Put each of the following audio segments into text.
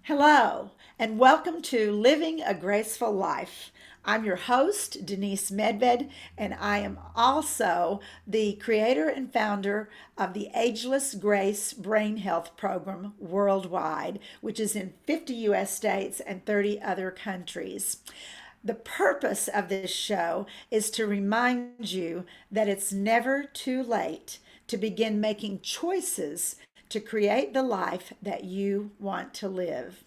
Hello, and welcome to Living a Graceful Life. I'm your host, Denise Medved, and I am also the creator and founder of the Ageless Grace Brain Health Program worldwide, which is in 50 US states and 30 other countries. The purpose of this show is to remind you that it's never too late to begin making choices to create the life that you want to live.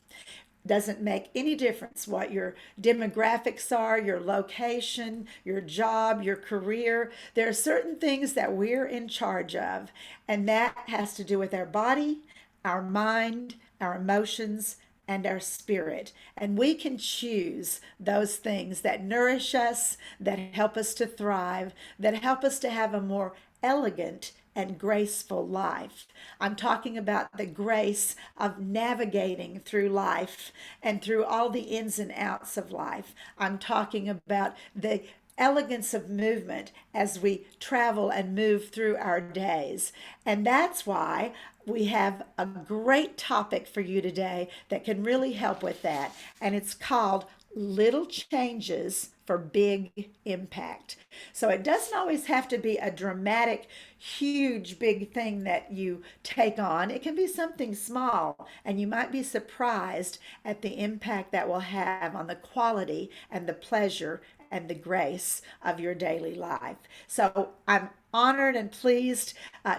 Doesn't make any difference what your demographics are, your location, your job, your career. There are certain things that we're in charge of, and that has to do with our body, our mind, our emotions, and our spirit. And we can choose those things that nourish us, that help us to thrive, that help us to have a more elegant and graceful life. I'm talking about the grace of navigating through life and through all the ins and outs of life. I'm talking about the elegance of movement as we travel and move through our days. And that's why we have a great topic for you today that can really help with that. And it's called Little Changes for Big Impact. So it doesn't always have to be a dramatic, huge, big thing that you take on. It can be something small, and you might be surprised at the impact that will have on the quality and the pleasure and the grace of your daily life. So I'm honored and pleased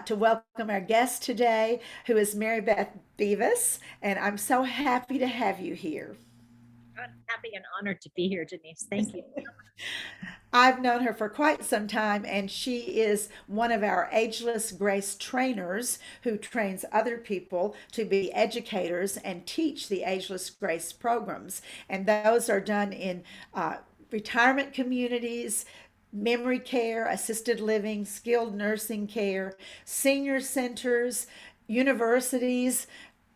to welcome our guest today, who is Maribeth Bevis, and I'm so happy to have you here. I'm happy and honored to be here, Denise. Thank you. I've known her for quite some time, and she is one of our Ageless Grace trainers who trains other people to be educators and teach the Ageless Grace programs. And those are done in retirement communities, memory care, assisted living, skilled nursing care, senior centers, universities,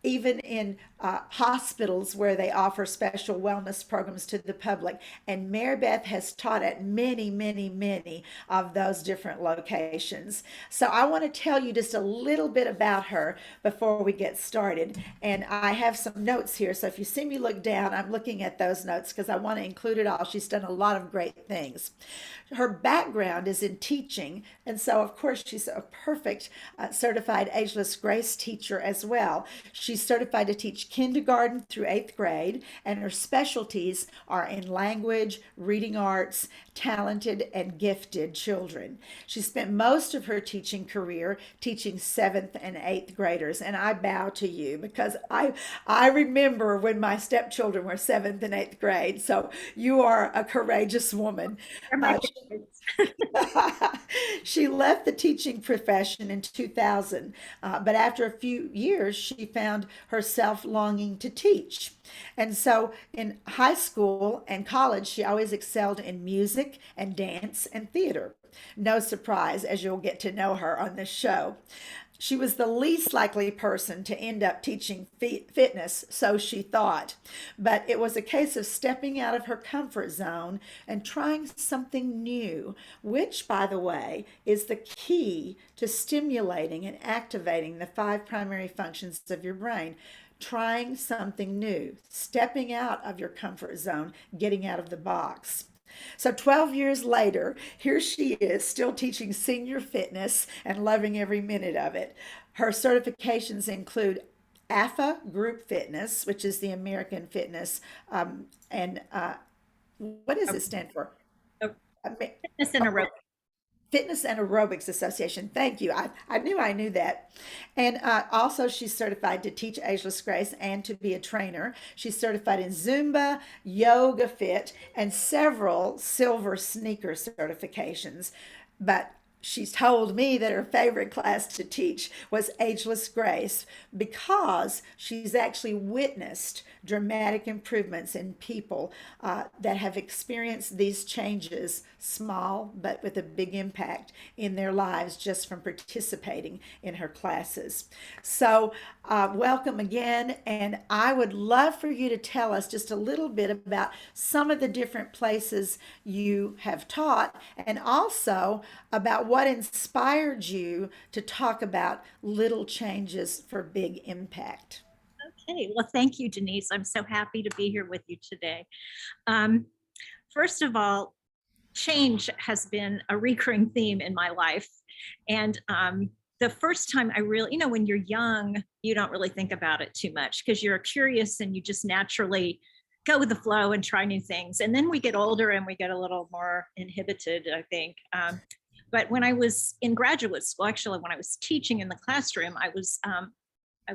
even in hospitals where they offer special wellness programs to the public. And Mary Beth has taught at many, many, many of those different locations. So I want to tell you just a little bit about her before we get started. And I have some notes here. So if you see me look down, I'm looking at those notes because I want to include it all. She's done a lot of great things. Her background is in teaching, and so of course she's a perfect certified Ageless Grace teacher as well. She's certified to teach kindergarten through eighth grade, and her specialties are in language, reading arts, talented and gifted children. She spent most of her teaching career teaching seventh and eighth graders, and I bow to you because I remember when my stepchildren were seventh and eighth grade. So you are a courageous woman. They're my Uh, favorites. she left the teaching profession in 2000, but after a few years, she found herself longing to teach. And so in high school and college, she always excelled in music and dance and theater. No surprise, as you'll get to know her on this show. She was the least likely person to end up teaching fitness, so she thought. But it was a case of stepping out of her comfort zone and trying something new, which, by the way, is the key to stimulating and activating the five primary functions of your brain. Trying something new, stepping out of your comfort zone, getting out of the box. So 12 years later, here she is still teaching senior fitness and loving every minute of it. Her certifications include AFA Group Fitness, which is the American Fitness, and what does A, it stand for? a Ama- fitness and aerobics. Fitness and Aerobics Association. Thank you. I knew that. And also, she's certified to teach Ageless Grace and to be a trainer. She's certified in Zumba, Yoga Fit, and several silver sneaker certifications. But she's told me that her favorite class to teach was Ageless Grace because she's actually witnessed dramatic improvements in people that have experienced these changes, small but with a big impact in their lives just from participating in her classes. So, welcome again, and I would love for you to tell us just a little bit about some of the different places you have taught and also about what inspired you to talk about little changes for big impact. Hey, well, thank you, Denise. I'm so happy to be here with you today. Um, First of all, change has been a recurring theme in my life. And the first time I really, when you're young, you don't really think about it too much because you're curious and you just naturally go with the flow and try new things. And then we get older and we get a little more inhibited, I think. But when I was in graduate school, actually, when I was teaching in the classroom, I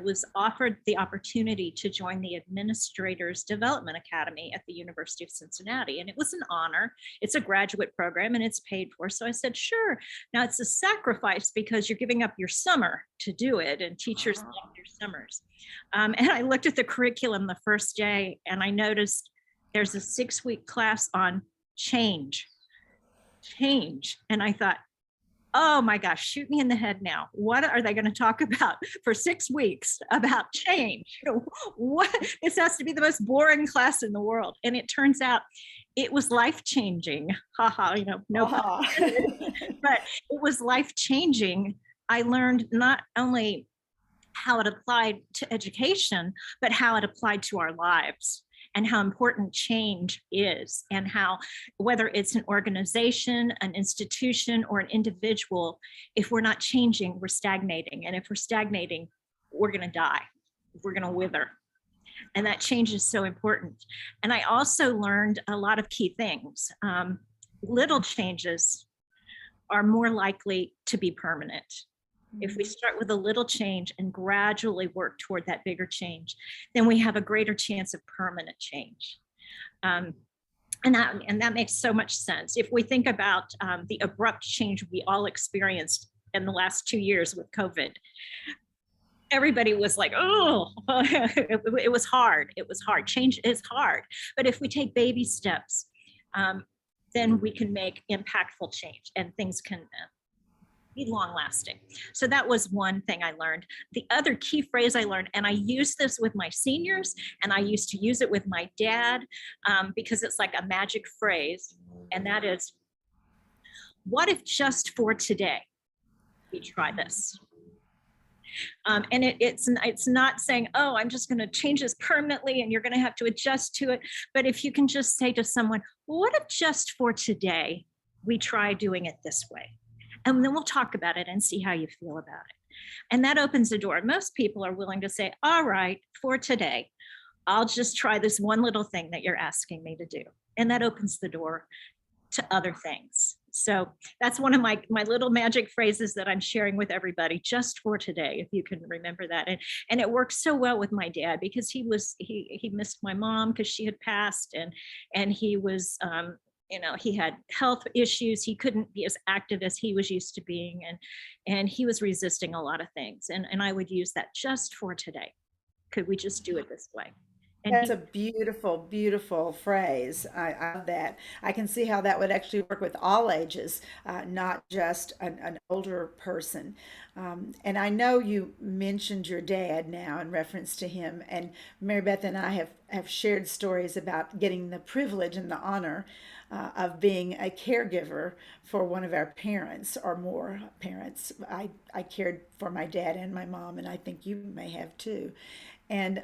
was offered the opportunity to join the Administrators Development Academy at the University of Cincinnati. And it was an honor. It's a graduate program and it's paid for. So I said, sure. Now it's a sacrifice because you're giving up your summer to do it, and teachers love their summers. And I looked at the curriculum the first day and I noticed there's a 6-week class on change. And I thought, oh my gosh, shoot me in the head now. What are they going to talk about for 6 weeks about change? What? This has to be the most boring class in the world. And it turns out it was life changing. Haha, no pun intended, but it was life changing. I learned not only how it applied to education, but how it applied to our lives and how important change is, and how, whether it's an organization, an institution, or an individual, if we're not changing, we're stagnating. And if we're stagnating, we're going to die, we're going to wither. And that change is so important. And I also learned a lot of key things. Little changes are more likely to be permanent. If we start with a little change and gradually work toward that bigger change, then we have a greater chance of permanent change. And that makes so much sense. If we think about the abrupt change we all experienced in the last 2 years with COVID, everybody was like, oh, it was hard. It was hard. Change is hard. But if we take baby steps, then we can make impactful change and things can be long lasting. So that was one thing I learned. The other key phrase I learned, and I use this with my seniors, and I used to use it with my dad because it's like a magic phrase, and that is, what if just for today we try this? And it's not saying, oh, I'm just going to change this permanently and you're going to have to adjust to it. But if you can just say to someone, what if just for today we try doing it this way? And then we'll talk about it and see how you feel about it. And that opens the door. Most people are willing to say, all right, for today, I'll just try this one little thing that you're asking me to do. And that opens the door to other things. So that's one of my little magic phrases that I'm sharing with everybody, just for today, if you can remember that. And it works so well with my dad because he missed my mom because she had passed, and he was he had health issues. He couldn't be as active as he was used to being. And he was resisting a lot of things. And I would use that, just for today. Could we just do it this way? And That's a beautiful, beautiful phrase. I love that. I can see how that would actually work with all ages, not just an older person. And I know you mentioned your dad now in reference to him, and Mary Beth and I have shared stories about getting the privilege and the honor of being a caregiver for one of our parents or more parents. I cared for my dad and my mom, and I think you may have too. And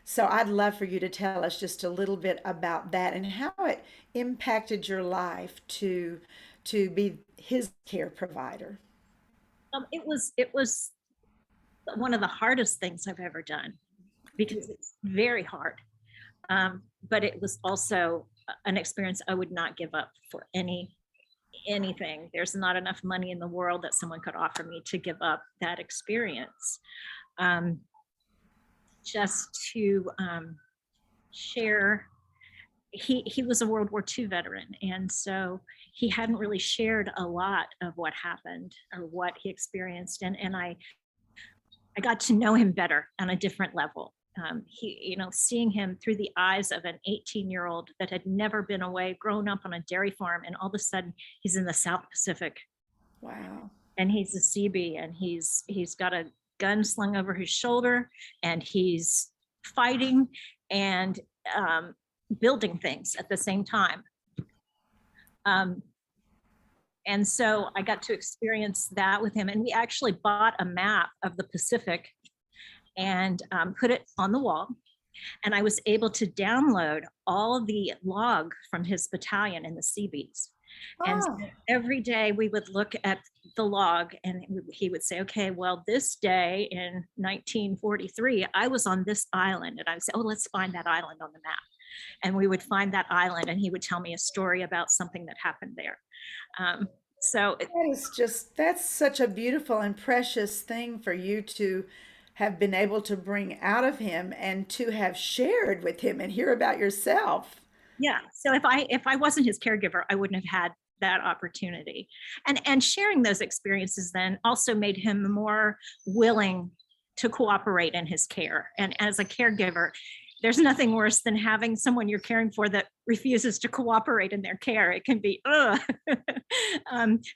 so I'd love for you to tell us just a little bit about that and how it impacted your life to be his care provider. it was one of the hardest things I've ever done because it's very hard. But it was also an experience I would not give up for anything. There's not enough money in the world that someone could offer me to give up that experience. Um, just to share, he was a World War II veteran, and so he hadn't really shared a lot of what happened or what he experienced, and I got to know him better on a different level. Seeing him through the eyes of an 18-year-old that had never been away, grown up on a dairy farm, and all of a sudden he's in the South Pacific. Wow. And he's a Seabee, and he's got a gun slung over his shoulder, and he's fighting and building things at the same time. And so I got to experience that with him. And we actually bought a map of the Pacific and put it on the wall. And I was able to download all the log from his battalion in the Seabeats. And Oh, so every day we would look at the log and he would say, okay, well, this day in 1943, I was on this island. And I would say, oh, let's find that island on the map. And we would find that island and he would tell me a story about something that happened there. Um, so that's such a beautiful and precious thing for you to have been able to bring out of him and to have shared with him and hear about yourself. yeah, so if I wasn't his caregiver, I wouldn't have had that opportunity. And sharing those experiences then also made him more willing to cooperate in his care. And as a caregiver, there's nothing worse than having someone you're caring for that refuses to cooperate in their care. It can be, ugh.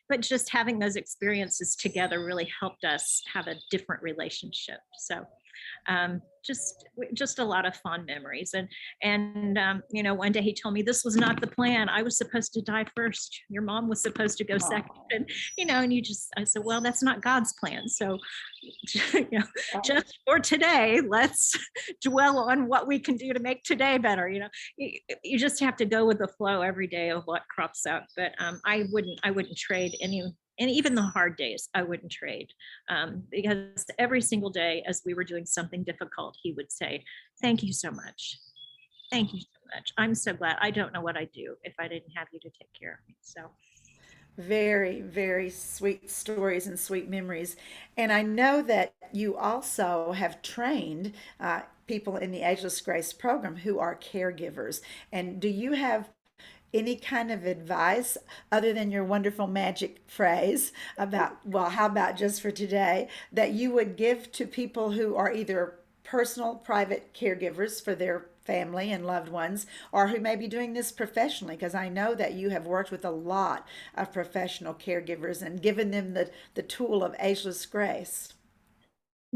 But just having those experiences together really helped us have a different relationship. So just a lot of fond memories. And you know, one day he told me this was not the plan. I was supposed to die first. Your mom was supposed to go second. Oh, And you know, and I said, well, that's not God's plan. So you know, right. just for today, let's dwell on what we can do to make today better. You know, you just have to go with the flow every day of what crops up. But I wouldn't trade any, and even the hard days I wouldn't trade, because every single day as we were doing something difficult, he would say, thank you so much. Thank you so much. I'm so glad. I don't know what I'd do if I didn't have you to take care of me. So Very, very sweet stories and sweet memories. And I know that you also have trained people in the Ageless Grace program who are caregivers. And do you have any kind of advice other than your wonderful magic phrase about, well, how about just for today, that you would give to people who are either personal, private caregivers for their family and loved ones, or who may be doing this professionally? Because I know that you have worked with a lot of professional caregivers and given them the tool of ageless grace.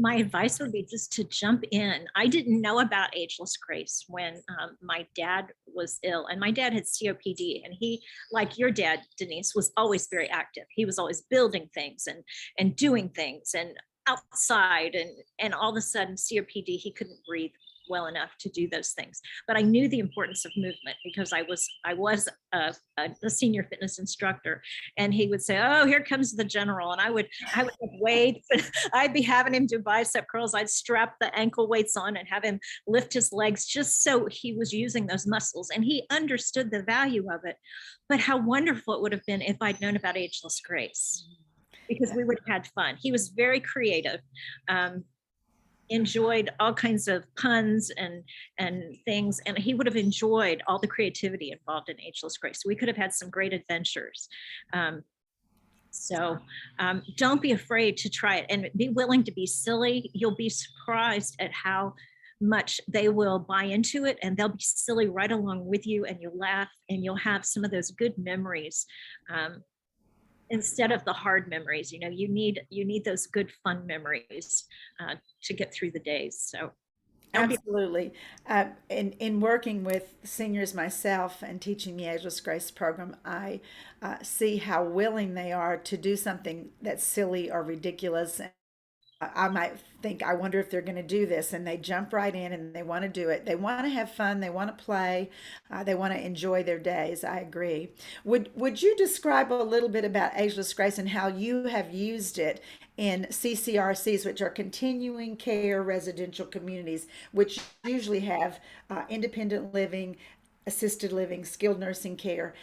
my advice would be just to jump in. I didn't know about Ageless Grace when my dad was ill, and my dad had COPD, and he, like your dad, Denise, was always very active. He was always building things and doing things and outside, and all of a sudden COPD, he couldn't breathe well enough to do those things. But I knew the importance of movement because I was a senior fitness instructor, and he would say, "Oh, here comes the general," and I would have weights. I'd be having him do bicep curls. I'd strap the ankle weights on and have him lift his legs just so he was using those muscles. And he understood the value of it. But how wonderful it would have been if I'd known about Ageless Grace, because we would have had fun. He was very creative. Enjoyed all kinds of puns and things, and he would have enjoyed all the creativity involved in Ageless Grace. We could have had some great adventures. Um, so don't be afraid to try it and be willing to be silly. You'll be surprised at how much they will buy into it, and they'll be silly right along with you, and you'll laugh and you'll have some of those good memories, instead of the hard memories. You know, you need those good fun memories to get through the days. So don't be. Absolutely. In working with seniors myself and teaching the Ageless Grace program, I see how willing they are to do something that's silly or ridiculous. I might think, I wonder if they're going to do this, and they jump right in and they want to do it. They want to have fun. They want to play. They want to enjoy their days. I agree. Would you describe a little bit about Ageless Grace and how you have used it in CCRCs, which are continuing care residential communities, which usually have independent living, assisted living, skilled nursing care,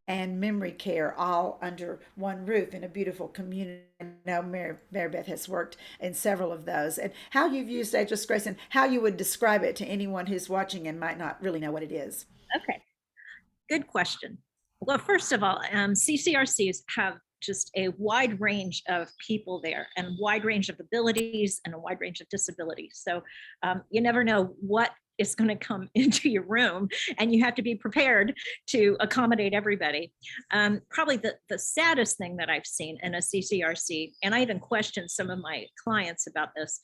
and memory care all under one roof in a beautiful community? I know Maribeth has worked in several of those, and how you've used Ageless Grace and how you would describe it to anyone who's watching and might not really know what it is. Okay, good question. Well, first of all, CCRCs have just a wide range of people there, and wide range of abilities and a wide range of disabilities. So you never know what is going to come into your room, and you have to be prepared to accommodate everybody. Probably the saddest thing that I've seen in a CCRC, and I even questioned some of my clients about this,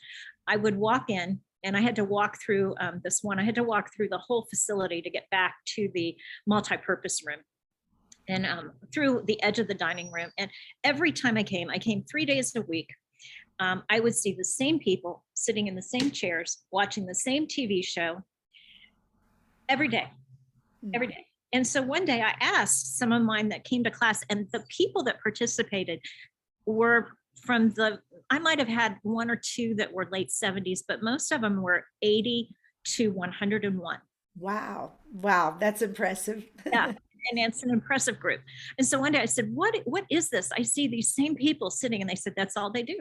I would walk in and I had to walk through I had to walk through the whole facility to get back to the multi-purpose room, and through the edge of the dining room. And every time I came 3 days a week. I would see the same people sitting in the same chairs, watching the same TV show every day, every day. And so one day I asked some of mine that came to class, and the people that participated were from I might have had one or two that were late 70s, but most of them were 80 to 101. Wow. Wow. That's impressive. Yeah. And it's an impressive group. And so one day I said, what is this? I see these same people sitting, and they said, that's all they do.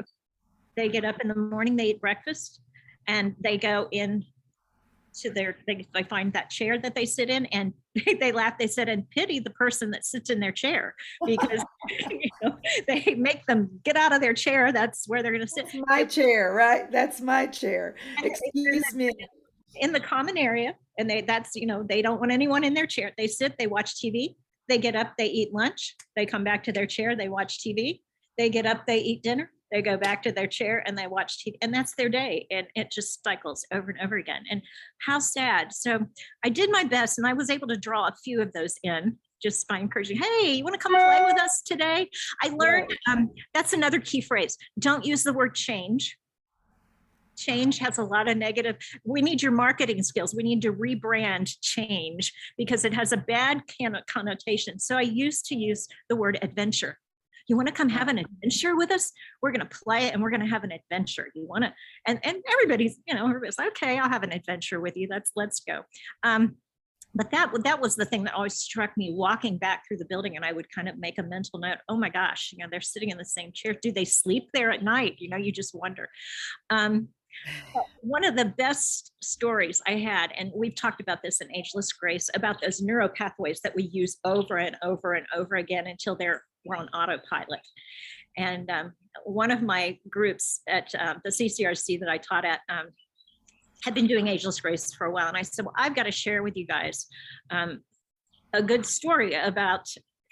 They get up in the morning, they eat breakfast, and they go in to they find that chair that they sit in, and they laugh. They said, and pity the person that sits in their chair, because they make them get out of their chair. That's where they're going to sit. That's my chair, right? That's my chair. Excuse me. In the common area, and they don't want anyone in their chair. They sit, they watch TV, they get up, they eat lunch, they come back to their chair, they watch TV, they get up, they eat dinner, they go back to their chair, and they watch TV, and that's their day. And it just cycles over and over again. And how sad. So I did my best, and I was able to draw a few of those in just by encouraging, hey, you want to come play with us today? I learned that's another key phrase. Don't use the word change. Change has a lot of negative. We need your marketing skills. We need to rebrand change, because it has a bad connotation. So I used to use the word adventure. You want to come have an adventure with us? We're going to play, and we're going to have an adventure. You want to, and everybody's like, okay, I'll have an adventure with you. Let's go. But that was the thing that always struck me walking back through the building, and I would kind of make a mental note. Oh my gosh, they're sitting in the same chair. Do they sleep there at night? You just wonder. One of the best stories I had, and we've talked about this in Ageless Grace, about those neural pathways that we use over and over and over again until we're on autopilot. And one of my groups at the CCRC that I taught at had been doing Ageless Grace for a while. And I said, well, I've got to share with you guys a good story about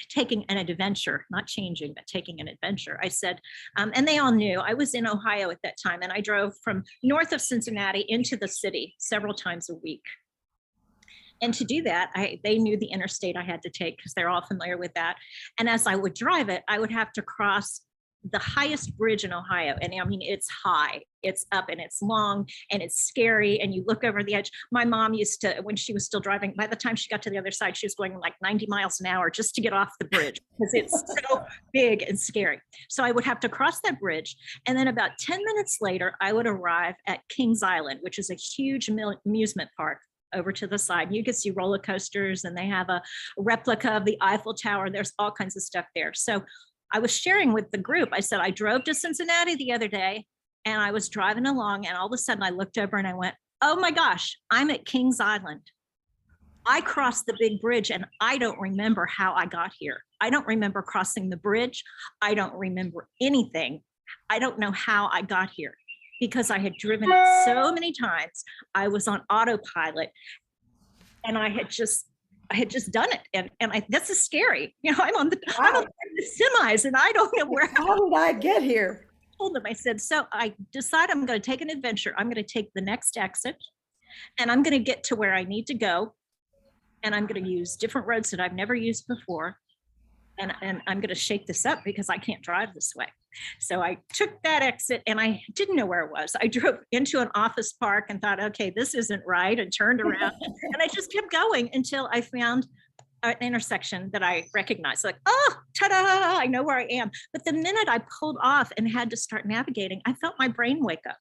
taking an adventure, not changing, but taking an adventure. I said, and they all knew I was in Ohio at that time, and I drove from north of Cincinnati into the city several times a week. And to do that, they knew the interstate I had to take, because they're all familiar with that. And as I would drive it, I would have to cross the highest bridge in Ohio. And I mean, it's high, it's up, and it's long, and it's scary. And you look over the edge. My mom used to, when she was still driving, by the time she got to the other side, she was going like 90 miles an hour just to get off the bridge, because it's so big and scary. So I would have to cross that bridge. And then about 10 minutes later, I would arrive at Kings Island, which is a huge amusement park over to the side. You could see roller coasters, and they have a replica of the Eiffel Tower. There's all kinds of stuff there. So I was sharing with the group. I said, I drove to Cincinnati the other day, and I was driving along, and all of a sudden I looked over and I went, oh my gosh, I'm at Kings Island. I crossed the big bridge, and I don't remember how I got here. I don't remember crossing the bridge. I don't remember anything. I don't know how I got here, because I had driven it so many times. I was on autopilot, and I had just done it. And this is scary. I'm on the semis, and I don't know where. How did I get here? I told them, I said, so I decided I'm going to take an adventure. I'm going to take the next exit, and I'm going to get to where I need to go. And I'm going to use different roads that I've never used before. And I'm going to shake this up, because I can't drive this way. So I took that exit, and I didn't know where it was. I drove into an office park and thought, okay, this isn't right, and turned around. And I just kept going until I found an intersection that I recognized. Like, oh, ta-da, I know where I am. But the minute I pulled off and had to start navigating, I felt my brain wake up.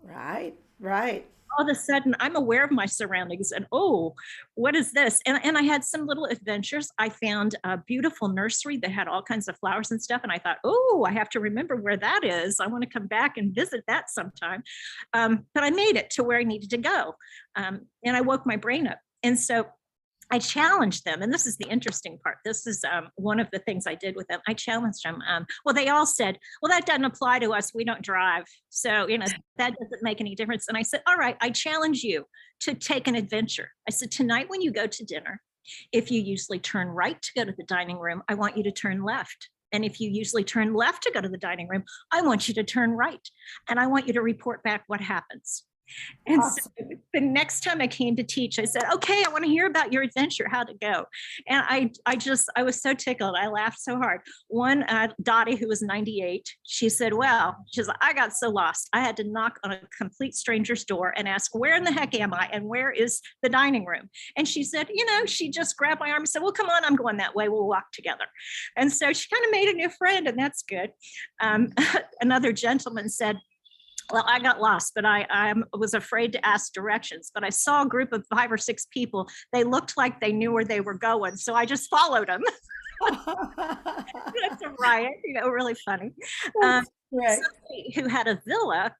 Right, right. All of a sudden, I'm aware of my surroundings, and oh, what is this? And I had some little adventures. I found a beautiful nursery that had all kinds of flowers and stuff. And I thought, oh, I have to remember where that is. I want to come back and visit that sometime. But I made it to where I needed to go. And I woke my brain up. And so I challenged them. And this is the interesting part. This is one of the things I did with them. I challenged them. Well, they all said, well, that doesn't apply to us. We don't drive. So, that doesn't make any difference. And I said, all right, I challenge you to take an adventure. I said, tonight, when you go to dinner, if you usually turn right to go to the dining room, I want you to turn left. And if you usually turn left to go to the dining room, I want you to turn right. And I want you to report back what happens. And so Awesome. the next time I came to teach, I said, okay, I want to hear about your adventure. How'd it go? And I was so tickled. I laughed so hard. One, Dottie, who was 98, she said, well, she's like, I got so lost. I had to knock on a complete stranger's door and ask, where in the heck am I? And where is the dining room? And she said, she just grabbed my arm and said, well, come on, I'm going that way. We'll walk together. And so she kind of made a new friend, and that's good. Um, Another gentleman said, well, I got lost, but I was afraid to ask directions. But I saw a group of 5 or 6 people. They looked like they knew where they were going. So I just followed them. That's a riot, really funny. Um, That's great. Somebody who had a villa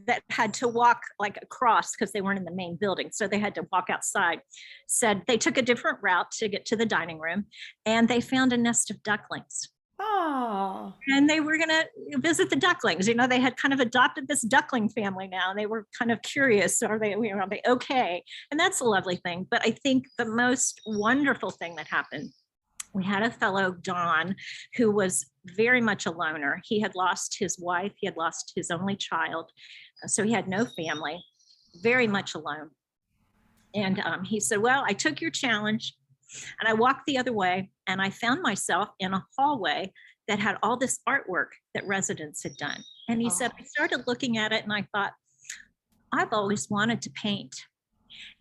that had to walk like across because they weren't in the main building. So they had to walk outside, said they took a different route to get to the dining room, and they found a nest of ducklings. Oh, And they were going to visit the ducklings. They had kind of adopted this duckling family now, and they were kind of curious. Are they okay? And that's a lovely thing. But I think the most wonderful thing that happened, we had a fellow, Don, who was very much a loner. He had lost his wife, he had lost his only child. So he had no family, very much alone. And he said, well, I took your challenge and I walked the other way, and I found myself in a hallway that had all this artwork that residents had done. And he said, I started looking at it and I thought, I've always wanted to paint.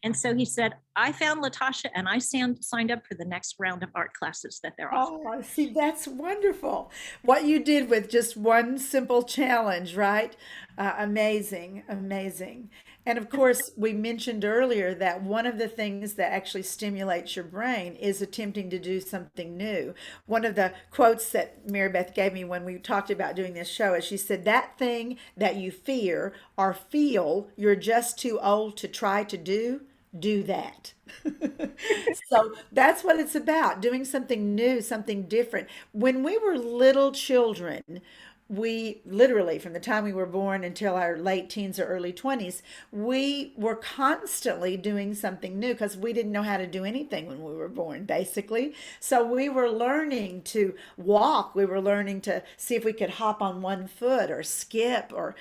And so he said, I found Latasha and I signed up for the next round of art classes that they're offering. oh, see, that's wonderful. What you did with just one simple challenge, right? Amazing, amazing. And of course, we mentioned earlier that one of the things that actually stimulates your brain is attempting to do something new. One of the quotes that Maribeth gave me when we talked about doing this show is she said, that thing that you fear or feel you're just too old to try to do that. So that's what it's about, doing something new, something different. When we were little children, we literally, from the time we were born until our late teens or early 20s, we were constantly doing something new because we didn't know how to do anything when we were born, basically. So we were learning to walk. We were learning to see if we could hop on one foot or skip, or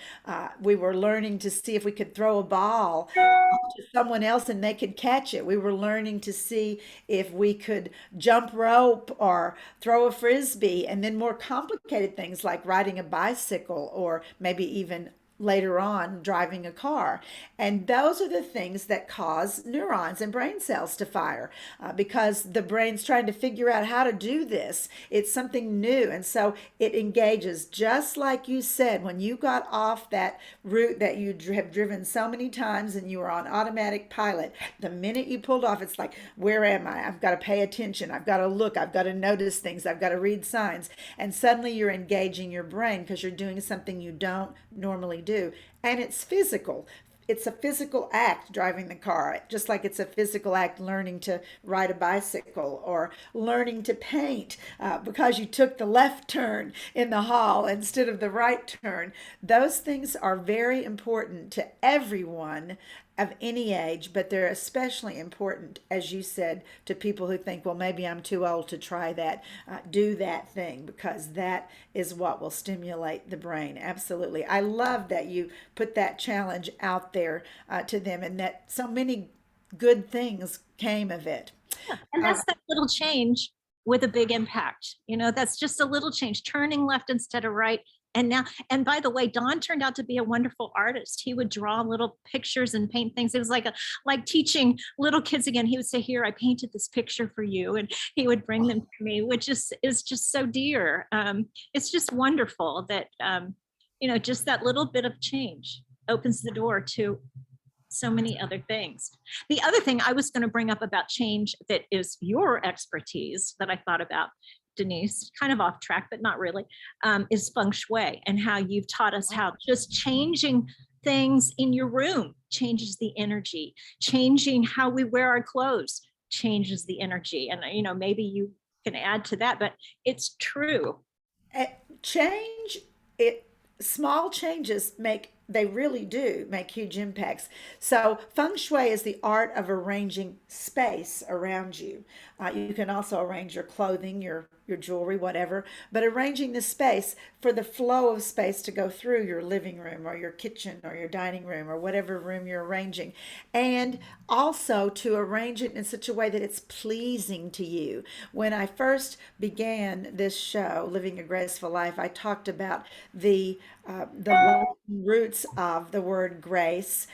we were learning to see if we could throw a ball to someone else and they could catch it. We were learning to see if we could jump rope or throw a frisbee, and then more complicated things like riding a bicycle or maybe even later on driving a car. And those are the things that cause neurons and brain cells to fire because the brain's trying to figure out how to do this. It's something new. And so it engages, just like you said, when you got off that route that you have driven so many times and you were on automatic pilot. The minute you pulled off, it's like, where am I? I've got to pay attention. I've got to look. I've got to notice things. I've got to read signs. And suddenly you're engaging your brain because you're doing something you don't normally do. And it's physical. It's a physical act driving the car, just like it's a physical act learning to ride a bicycle or learning to paint because you took the left turn in the hall instead of the right turn. Those things are very important to everyone of any age, but they're especially important, as you said, to people who think, well, maybe I'm too old to try that. Do that thing because that is what will stimulate the brain. Absolutely. I love that you put that challenge out there to them and that so many good things came of it. And Uh, that's that little change with a big impact. That's just a little change, turning left instead of right. And by the way, Don turned out to be a wonderful artist. He would draw little pictures and paint things. It was like teaching little kids again. He would say, here, I painted this picture for you. And he would bring them to me, which is just so dear. It's just wonderful that, just that little bit of change opens the door to so many other things. The other thing I was going to bring up about change that is your expertise that I thought about, Denise, kind of off track, but not really, is feng shui and how you've taught us how just changing things in your room changes the energy, changing how we wear our clothes changes the energy. And, maybe you can add to that, but it's true. Change it, small changes make, they really do make huge impacts. So feng shui is the art of arranging space around you. You can also arrange your clothing, your your jewelry, whatever, but arranging the space for the flow of space to go through your living room or your kitchen or your dining room or whatever room you're arranging. And also to arrange it in such a way that it's pleasing to you. When I first began this show, Living a Graceful Life, I talked about the Latin roots of the word grace,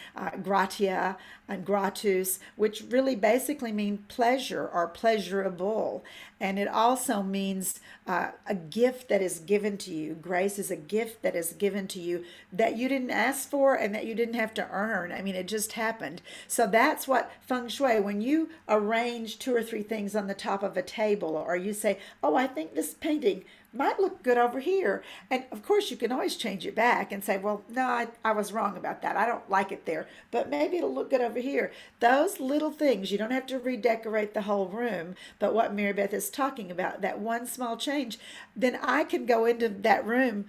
gratia and gratus, which really basically mean pleasure or pleasurable. And it also means a gift that is given to you. Grace is a gift that is given to you that you didn't ask for and that you didn't have to earn. I mean, it just happened. So that's what feng shui, when you arrange two or three things on the top of a table, or you say, oh, I think this painting might look good over here. And of course, you can always change it back and say, well, no, I was wrong about that. I don't like it there, but maybe it'll look good over here. Those little things, you don't have to redecorate the whole room, but what Maribeth is talking about, that one small change, then I can go into that room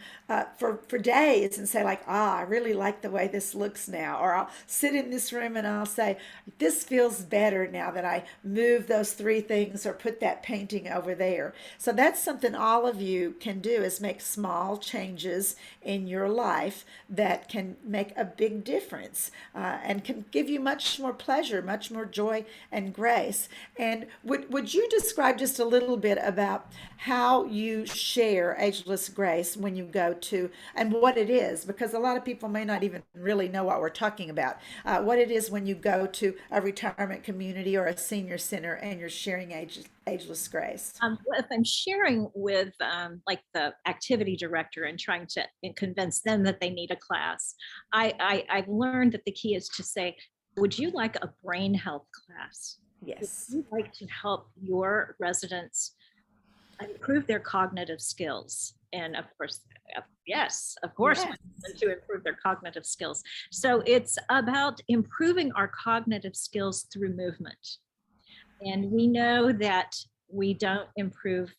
for days and say, like, I really like the way this looks now. Or I'll sit in this room and I'll say, this feels better now that I move those three things or put that painting over there. So that's something all of you can do, is make small changes in your life that can make a big difference and can give you much more pleasure, much more joy and grace. And would you describe just a little bit about how you share Ageless Grace when you go to, and what it is? Because a lot of people may not even really know what we're talking about. What it is when you go to a retirement community or a senior center and you're sharing Ageless Grace. If I'm sharing with like the activity director and trying to convince them that they need a class, I've learned that the key is to say, would you like a brain health class? Would Yes. you like to help your residents improve their cognitive skills? And of course, yes, of course, we Yes. want them to improve their cognitive skills. So it's about improving our cognitive skills through movement. And we know that we don't improve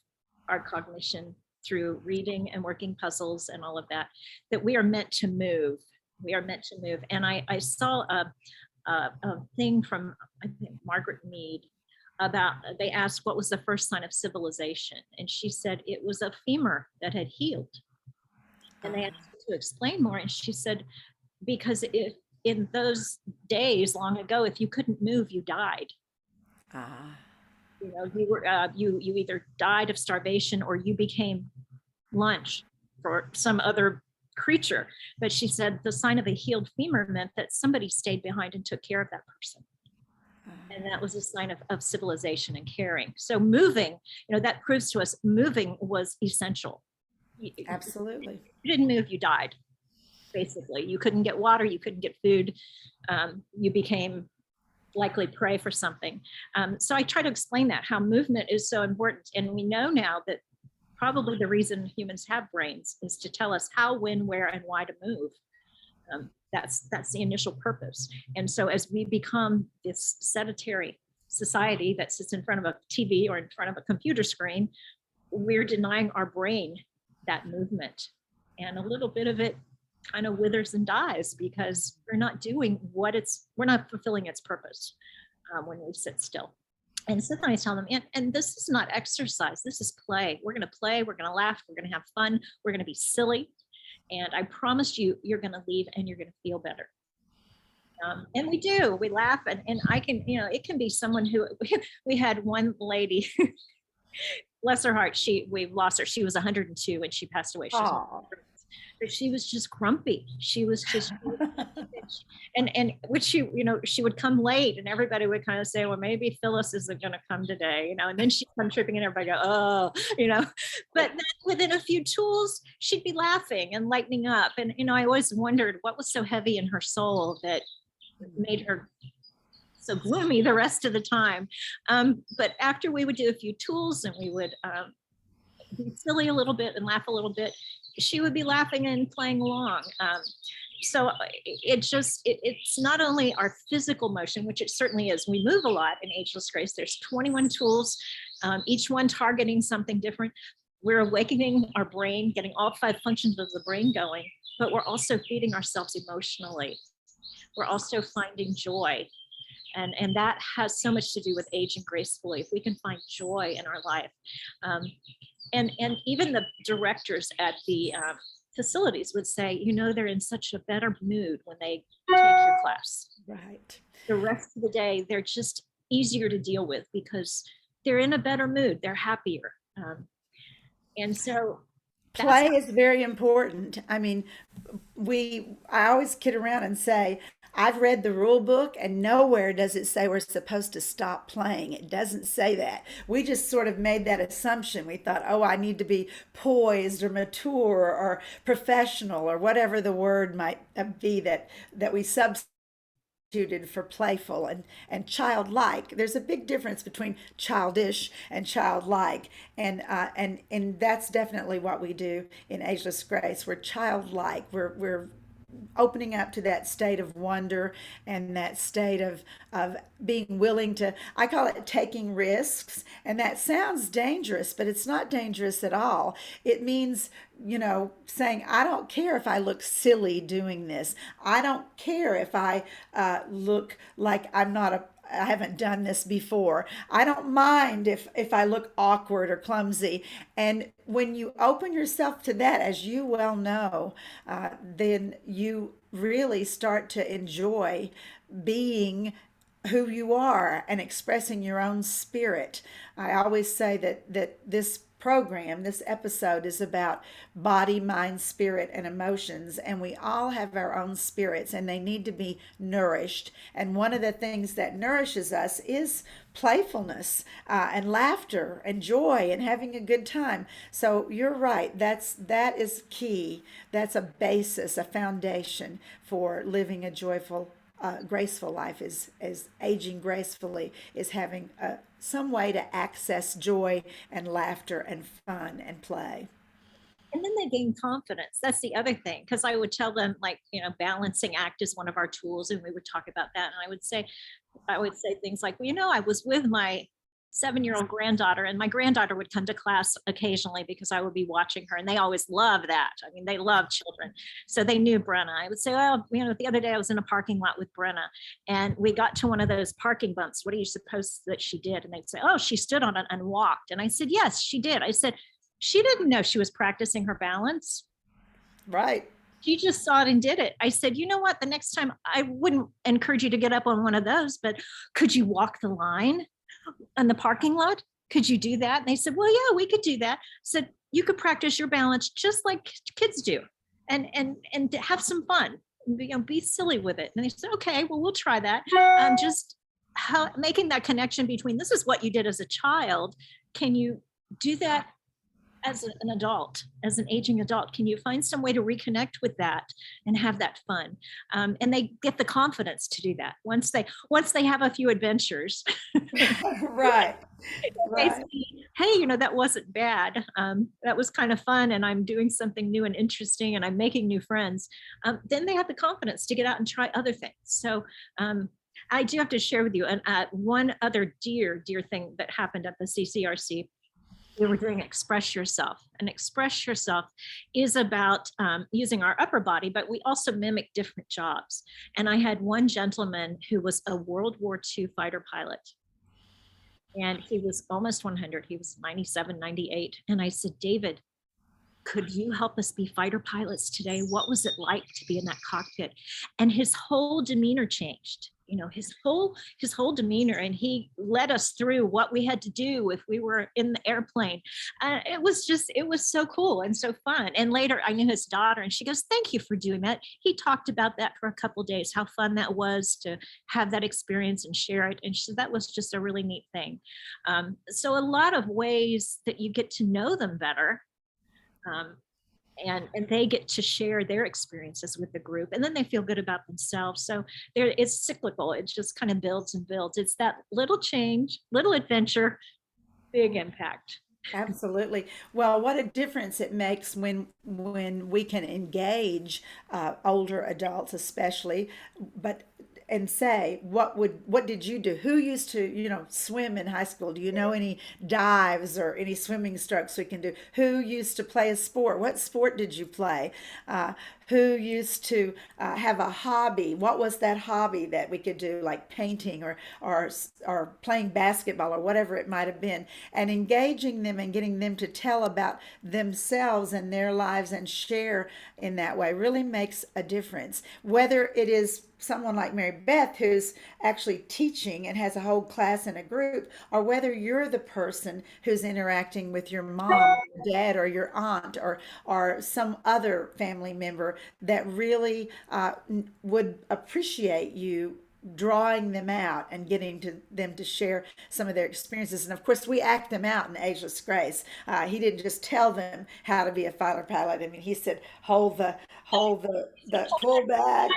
our cognition through reading and working puzzles and all of that, that we are meant to move. We are meant to move. And I saw a thing from, I think, Margaret Mead about, they asked what was the first sign of civilization. And she said it was a femur that had healed. And they asked her to explain more. And she said, because if in those days long ago, if you couldn't move, you died. Ah. You know, you were you either died of starvation or you became lunch for some other creature. But she said the sign of a healed femur meant that somebody stayed behind and took care of that person. And that was a sign of civilization and caring. So moving, you know, that proves to us moving was essential. Absolutely. You didn't move, you died. Basically, you couldn't get water, you couldn't get food, you became likely prey for something. So I try to explain that, how movement is so important. And we know now that probably the reason humans have brains is to tell us how, when, where, and why to move. That's the initial purpose. And so as we become this sedentary society that sits in front of a TV or in front of a computer screen, we're denying our brain that movement. And a little bit of it kind of withers and dies because we're not doing we're not fulfilling its purpose when we sit still. And so then I tell them, and this is not exercise, this is play. We're going to play, we're going to laugh, we're going to have fun, we're going to be silly. And I promise you, you're going to leave and you're going to feel better. And we do, we laugh, and I can, you know, it can be someone who, we had one lady, bless her heart, we've lost her. She was 102 and she passed away. But she was just grumpy. She was just, and which she would come late, and everybody would kind of say, well, maybe Phyllis isn't going to come today, and then she'd come tripping, and everybody go, oh, but then within a few tools, she'd be laughing and lightening up. And, I always wondered what was so heavy in her soul that made her so gloomy the rest of the time. But after we would do a few tools and we would be silly a little bit and laugh a little bit, she would be laughing and playing along. So it's not only our physical motion, which it certainly is. We move a lot in Ageless Grace. There's 21 tools, each one targeting something different. We're awakening our brain, getting all 5 functions of the brain going, but we're also feeding ourselves emotionally. We're also finding joy. And that has so much to do with aging gracefully. If we can find joy in our life, and even the directors at the facilities would say, you know, they're in such a better mood when they take your class. Right. The rest of the day, they're just easier to deal with because they're in a better mood. They're happier. And so that's Play is very important. I mean, I always kid around and say, I've read the rule book and nowhere does it say we're supposed to stop playing. It doesn't say that. We just sort of made that assumption. We thought, oh, I need to be poised or mature or professional or whatever the word might be that we substituted for playful and childlike. There's a big difference between childish and childlike, and that's definitely what we do in Ageless Grace. We're childlike. We're opening up to that state of wonder and that state of being willing to, I call it taking risks. And that sounds dangerous, but it's not dangerous at all. It means, saying, I don't care if I look silly doing this. I don't care if I look like I haven't done this before. I don't mind if I look awkward or clumsy. And when you open yourself to that, as you well know, then you really start to enjoy being who you are and expressing your own spirit. I always say that this program, this episode is about body, mind, spirit, and emotions. And we all have our own spirits and they need to be nourished. And one of the things that nourishes us is playfulness and laughter and joy and having a good time. So you're right. That is key. That's a basis, a foundation for living a joyful graceful life is aging gracefully, is having some way to access joy and laughter and fun and play. and then they gain confidence. That's the other thing. Because I would tell them, like, balancing act is one of our tools, and we would talk about that. And I would say things like, well, I was with my 7-year-old granddaughter, and my granddaughter would come to class occasionally because I would be watching her, and they always love that. I mean, they love children. So they knew Brenna. I would say, well, the other day I was in a parking lot with Brenna, and we got to one of those parking bumps. What do you suppose that she did? And they'd say, oh, she stood on it and walked. And I said, yes, she did. I said, she didn't know she was practicing her balance. Right. She just saw it and did it. I said, you know what? The next time, I wouldn't encourage you to get up on one of those, but could you walk the line in the parking lot? Could you do that? And they said, well, yeah, we could do that. I said, you could practice your balance just like kids do, and have some fun. Be silly with it. And they said, okay, well, we'll try that. Just making that connection between this is what you did as a child. Can you do that as an adult, as an aging adult? Can you find some way to reconnect with that and have that fun? And they get the confidence to do that once they have a few adventures. Right. They Right. see, hey, that wasn't bad. That was kind of fun, and I'm doing something new and interesting, and I'm making new friends. Then they have the confidence to get out and try other things. So I do have to share with you one other dear thing that happened at the CCRC. We were doing express yourself, and express yourself is about using our upper body, but we also mimic different jobs. And I had one gentleman who was a World War II fighter pilot, and he was almost 100. He was 97, 98. And I said, David, could you help us be fighter pilots today? What was it like to be in that cockpit? And his whole demeanor changed. His whole demeanor, and he led us through what we had to do if we were in the airplane. It was so cool and so fun. And later I knew his daughter, and she goes, thank you for doing that. He talked about that for a couple of days, how fun that was to have that experience and share it. And she said that was just a really neat thing. So a lot of ways that you get to know them better. And they get to share their experiences with the group, and then they feel good about themselves. So it's cyclical. It just kind of builds and builds. It's that little change, little adventure, big impact. Absolutely. Well, what a difference it makes when we can engage older adults, especially, but and say, what did you do? Who used to, swim in high school? Do you know any dives or any swimming strokes we can do? Who used to play a sport? What sport did you play? Who used to have a hobby? What was that hobby that we could do, like painting or playing basketball or whatever it might have been? And engaging them and getting them to tell about themselves and their lives and share in that way really makes a difference. Whether it is someone like Mary Beth who's actually teaching and has a whole class in a group, or whether you're the person who's interacting with your mom, or dad, or your aunt, or some other family member that really would appreciate you drawing them out and getting to them to share some of their experiences. And of course, we act them out in Ageless Grace. He didn't just tell them how to be a fighter pilot. I mean, he said, hold the pull back,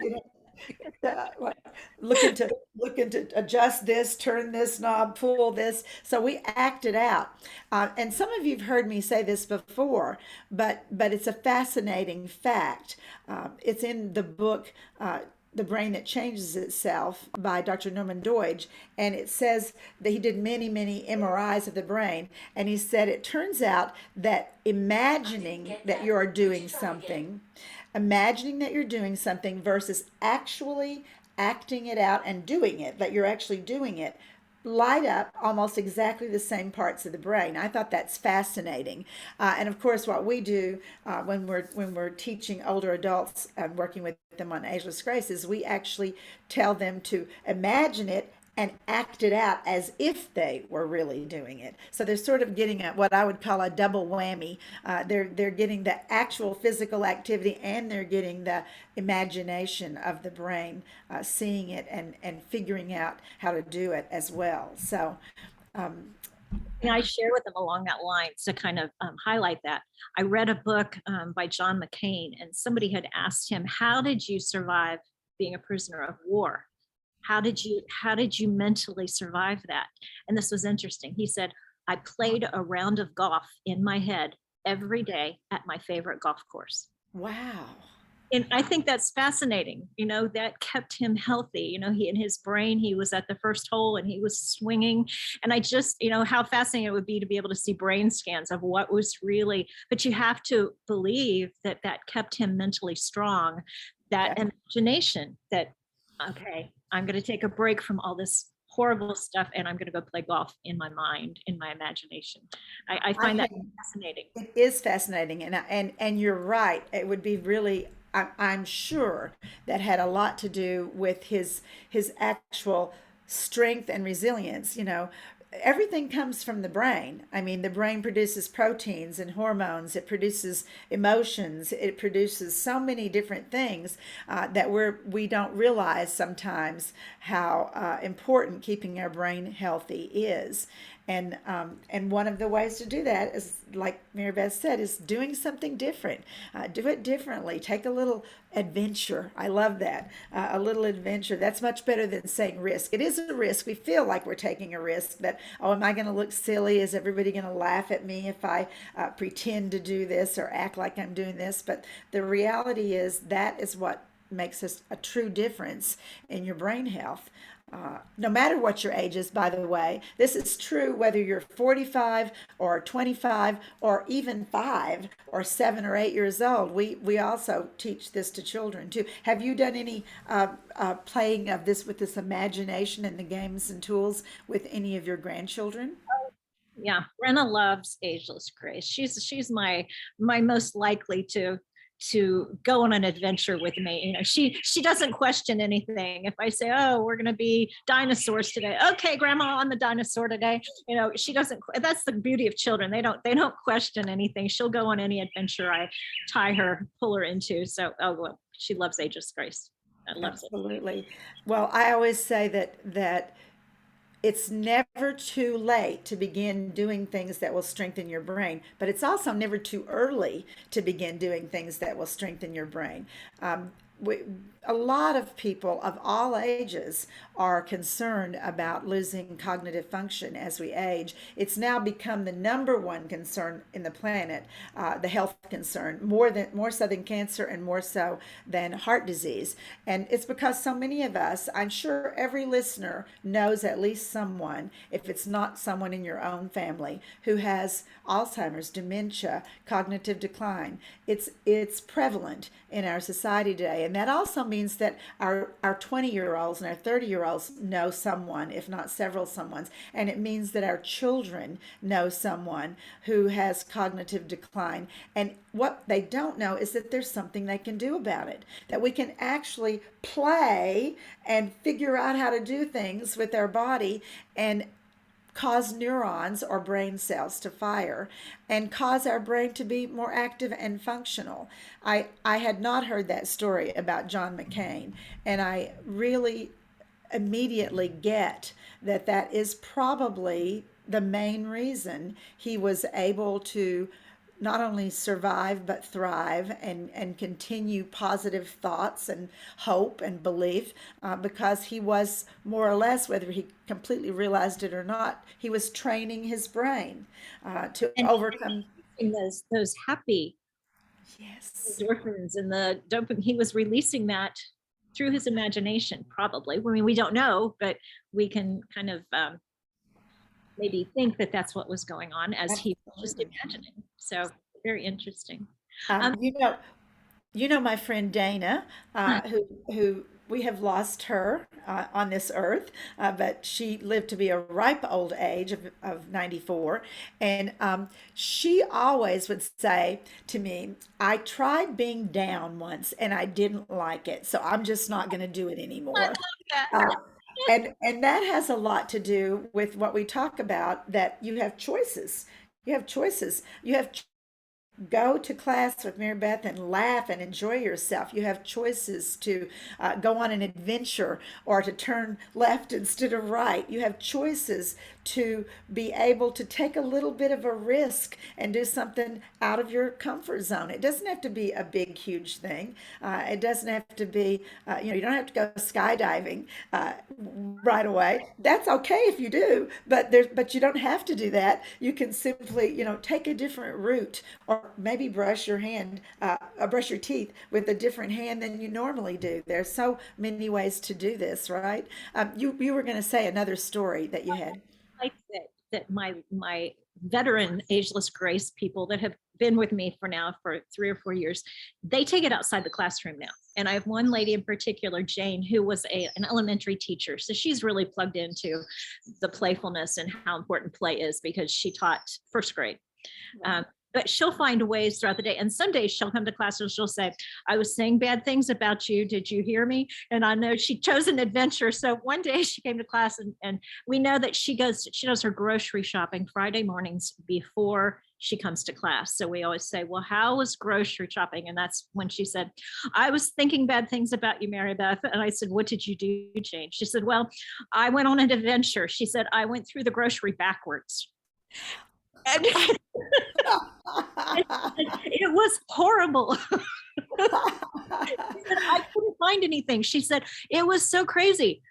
like, looking to adjust this, turn this knob, pull this. So we act it out. And some of you've heard me say this before, but it's a fascinating fact. It's in the book. The Brain That Changes Itself by Dr. Norman Doidge. And it says that he did many, many MRIs of the brain. And he said it turns out that imagining that you're doing something versus actually acting it out and doing it, that you're actually doing it, light up almost exactly the same parts of the brain. I thought that's fascinating. And of course, what we do when we're teaching older adults and working with them on Ageless Grace is we actually tell them to imagine it and act it out as if they were really doing it. So they're sort of getting at what I would call a double whammy. They're getting the actual physical activity and they're getting the imagination of the brain, seeing it and figuring out how to do it as well. So And I share with them along that line to kind of highlight that. I read a book by John McCain, and somebody had asked him, "How did you survive being a prisoner of war? How did you mentally survive that?" And this was interesting. He said, "I played a round of golf in my head every day at my favorite golf course." wow. And I think that's fascinating. That kept him healthy. He in his brain, he was at the first hole and he was swinging. And I just, how fascinating it would be to be able to see brain scans of what was really, but you have to believe that that kept him mentally strong, that Yeah. imagination that, okay, I'm going to take a break from all this horrible stuff and I'm going to go play golf in my mind, in my imagination. I I find that had fascinating. It is fascinating, and you're right. It would be really, I'm sure, that had a lot to do with his actual strength and resilience. Everything comes from the brain. I mean, the brain produces proteins and hormones. It produces emotions. It produces so many different things that we don't realize sometimes how important keeping our brain healthy is. And one of the ways to do that is, like Mary Beth said, is doing something different. Do it differently. Take a little adventure. I love that. A little adventure. That's much better than saying risk. It is a risk. We feel like we're taking a risk that, oh, am I going to look silly? Is everybody going to laugh at me if I pretend to do this or act like I'm doing this? But the reality is that is what makes us a true difference in your brain health. No matter what your age is, by the way, this is true whether you're 45 or 25 or even 5 or 7 or 8 years old. We also teach this to children too. Have you done any playing of this with this imagination and the games and tools with any of your grandchildren? Yeah, Brenna loves Ageless Grace. She's my most likely to go on an adventure with me. She doesn't question anything. If I say, "Oh, we're going to be dinosaurs today," "Okay, Grandma, on the dinosaur today." She doesn't. That's the beauty of children. They don't question anything. She'll go on any adventure I pull her into. So, oh well, she loves Ageless Grace. I loves it. Absolutely. Well, I always say that it's never too late to begin doing things that will strengthen your brain, but it's also never too early to begin doing things that will strengthen your brain. we, a lot of people of all ages are concerned about losing cognitive function as we age. It's now become the number one concern in the planet, the health concern, more so than cancer and more so than heart disease. And it's because so many of us, I'm sure every listener knows at least someone, if it's not someone in your own family, who has Alzheimer's, dementia, cognitive decline. It's prevalent in our society today, and that also means that our 20-year-olds and our 30-year-olds know someone, if not several someones, and it means that our children know someone who has cognitive decline. And what they don't know is that there's something they can do about it, that we can actually play and figure out how to do things with our body and cause neurons or brain cells to fire and cause our brain to be more active and functional. I had not heard that story about John McCain, and I really immediately get that that is probably the main reason he was able to not only survive but thrive and continue positive thoughts and hope and belief, because he was more or less, whether he completely realized it or not, he was training his brain to And overcome. in those happy Yes. endorphins and the dopamine, he was releasing that through his imagination, probably. I mean, we don't know, but we can kind of maybe think that that's what was going on as he was just Absolutely. imagining. So very interesting. Um, Um, you know, You know my friend Dana, who we have lost her on this earth, but she lived to be a ripe old age of 94. And she always would say to me, I tried being down once and I didn't like it, so I'm just not going to do it I anymore. love that. Uh, and that has a lot to do with what we talk about, that you have choices. You have choices. You have go to class with Mary Beth and laugh and enjoy yourself. You have choices to go on an adventure or to turn left instead of right. You have choices to be able to take a little bit of a risk and do something out of your comfort zone. It doesn't have to be a big, huge thing. It doesn't have to be, you don't have to go skydiving right away. That's okay if you do, but you don't have to do that. You can simply, take a different route, or maybe brush your teeth with a different hand than you normally do. There's so many ways to do this, right? You were going to say another story that you had. Like that my veteran ageless grace people that have been with me for now for 3 or 4 years, they take it outside the classroom now. And I have one lady in particular, Jane, who was an elementary teacher. So she's really plugged into the playfulness and how important play is because she taught first grade. Um, but she'll find ways throughout the day. And some days she'll come to class and she'll say, I was saying bad things about you. Did you hear me? And I know she chose an adventure. So one day she came to class and we know that she does her grocery shopping Friday mornings before she comes to class. So we always say, well, how was grocery shopping? And that's when she said, I was thinking bad things about you, Mary Beth. And I said, what did you do, Jane? She said, well, I went on an adventure. She said, I went through the grocery backwards. And it was horrible. She said, I couldn't find anything. She said, it was so crazy.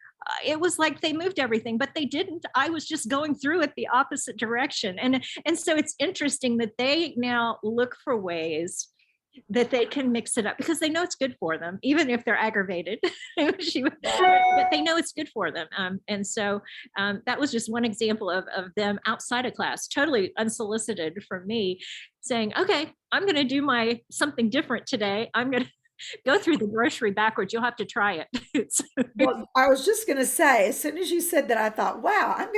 It was like they moved everything, but they didn't. I was just going through it the opposite direction. And so it's interesting that they now look for ways that they can mix it up because they know it's good for them, even if they're aggravated. But they know it's good for them. And so that was just one example of them outside of class, totally unsolicited from me, saying, okay, I'm going to do my something different today. I'm going to go through the grocery backwards. You'll have to try it. Well, I was just gonna say, as soon as you said that, I thought, wow, I'm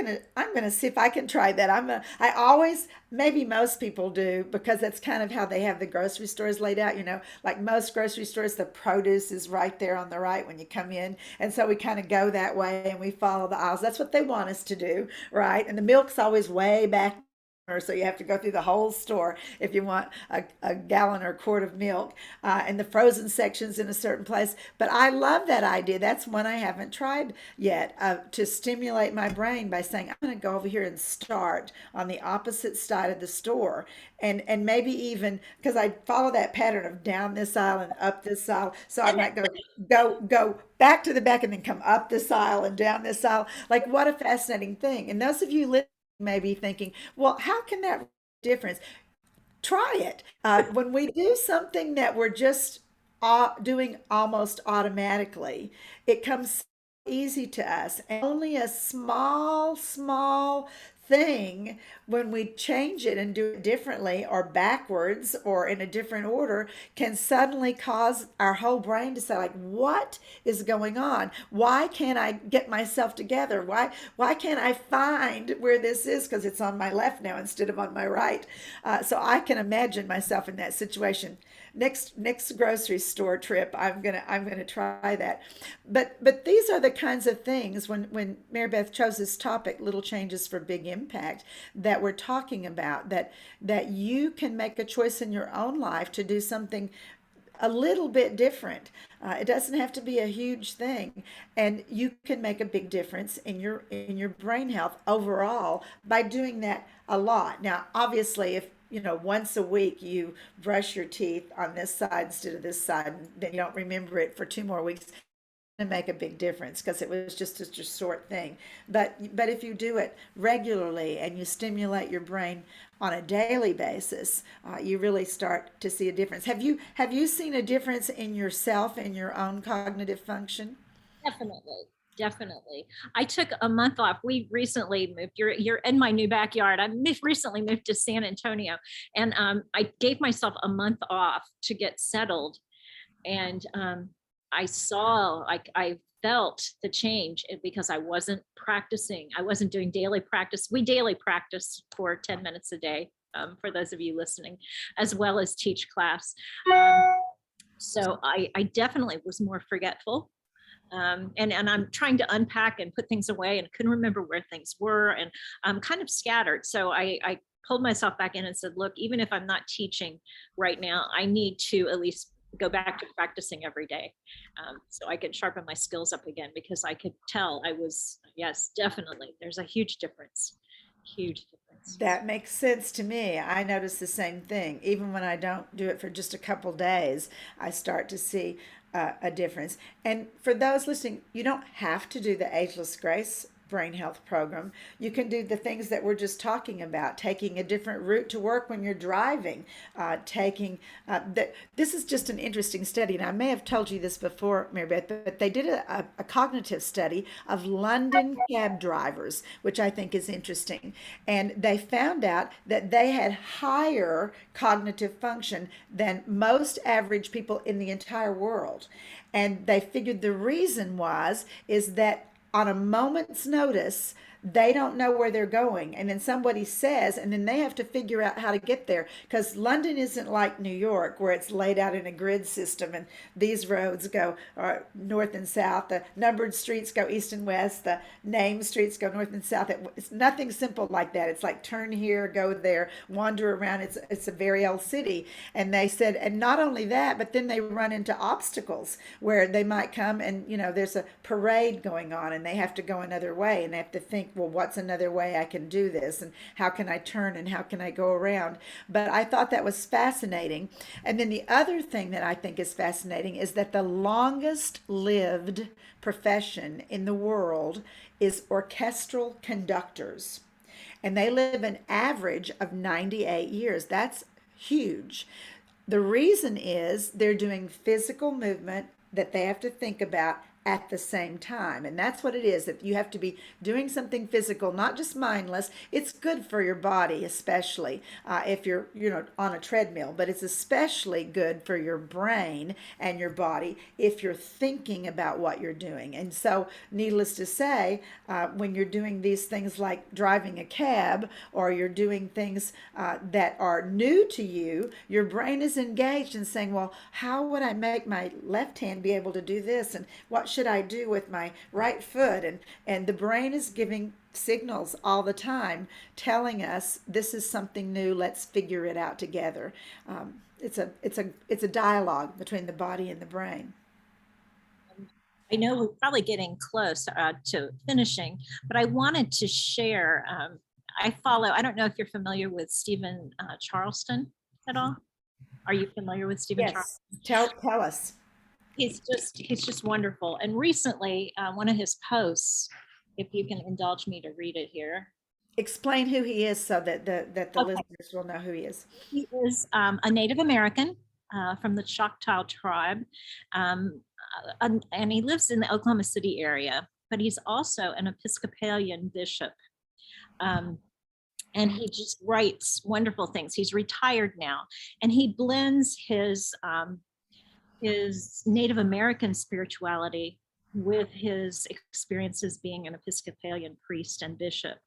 gonna see if I can try that. I always, maybe most people do, because that's kind of how they have the grocery stores laid out, like most grocery stores, the produce is right there on the right when you come in. And so we kind of go that way and we follow the aisles. That's what they want us to do, right? And the milk's always way back or so you have to go through the whole store if you want a gallon or a quart of milk, and the frozen section's in a certain place. But I love that idea. That's one I haven't tried yet, to stimulate my brain by saying, I'm going to go over here and start on the opposite side of the store. And maybe even because I follow that pattern of down this aisle and up this aisle. So I And might go back to the back and then come up this aisle and down this aisle. Like, what a fascinating thing. And those of you listening may be thinking, well, how can that difference? Try it. When we do something that we're just doing almost automatically, it comes so easy to us. And only a small thing, when we change it and do it differently or backwards or in a different order, can suddenly cause our whole brain to say, like, what is going on? Why can't I get myself together? Why can't I find where this is? Because it's on my left now instead of on my right. So I can imagine myself in that situation. Next grocery store trip, I'm gonna try that. But these are the kinds of things, when Maribeth chose this topic, little changes for big impact, that we're talking about, that you can make a choice in your own life to do something a little bit different. It doesn't have to be a huge thing, and you can make a big difference in your brain health overall by doing that a lot. Now, obviously, if once a week you brush your teeth on this side instead of this side, and then you don't remember it for 2 more weeks, to make a big difference because it was just such a short thing. But if you do it regularly and you stimulate your brain on a daily basis, you really start to see a difference. Have you seen a difference in yourself and your own cognitive function? definitely, definitely. I took a month off. We recently moved. You're in my new backyard. Recently moved to San Antonio, and I gave myself a month off to get settled. And I saw, like, I felt the change because I wasn't practicing. I wasn't doing daily practice. We daily practice for 10 minutes a day, for those of you listening, as well as teach class. Um, so I definitely was more forgetful. And I'm trying to unpack and put things away and couldn't remember where things were, and I'm kind of scattered. So I pulled myself back in and said, look, even if I'm not teaching right now, I need to at least go back to practicing every day, so I could sharpen my skills up again, because I could tell I was, yes, definitely. There's a huge difference, huge difference. That makes sense to me. I notice the same thing. Even when I don't do it for just a couple days, I start to see a difference. And for those listening, you don't have to do the Ageless Grace brain health program. You can do the things that we're just talking about, taking a different route to work when you're driving, taking that. This is just an interesting study, and I may have told you this before, Marybeth, but they did a cognitive study of London cab drivers, which I think is interesting. And they found out that they had higher cognitive function than most average people in the entire world. And they figured the reason was is that on a moment's notice, they don't know where they're going. And then somebody says, and then they have to figure out how to get there. Because London isn't like New York, where it's laid out in a grid system and these roads go north and south, the numbered streets go east and west, the named streets go north and south. It's nothing simple like that. It's like turn here, go there, wander around. It's a very old city. And they said, and not only that, but then they run into obstacles where they might come and, there's a parade going on and they have to go another way and they have to think, well, what's another way I can do this? And how can I turn and how can I go around? But I thought that was fascinating. And then the other thing that I think is fascinating is that the longest lived profession in the world is orchestral conductors. And they live an average of 98 years. That's huge. The reason is they're doing physical movement that they have to think about at the same time. And that's what it is, that you have to be doing something physical, not just mindless. It's good for your body, especially if you're, on a treadmill, but it's especially good for your brain and your body if you're thinking about what you're doing. And so, needless to say, when you're doing these things like driving a cab or you're doing things that are new to you, your brain is engaged in saying, well, how would I make my left hand be able to do this? And what should should I do with my right foot? And the brain is giving signals all the time telling us this is something new, let's figure it out together. It's a dialogue between the body and the brain. I know we're probably getting close to finishing, but I wanted to share. I don't know if you're familiar with Stephen Charleston at all. Are you familiar with Stephen Charleston? Yes. Tell us. He's just wonderful. And recently, one of his posts, if you can indulge me to read it here. Explain who he is so that the Okay. listeners will know who he is. He is a Native American from the Choctaw tribe, and he lives in the Oklahoma City area, but he's also an Episcopalian bishop. Um, and he just writes wonderful things. He's retired now, and he blends his Native American spirituality with his experiences being an Episcopalian priest and bishop.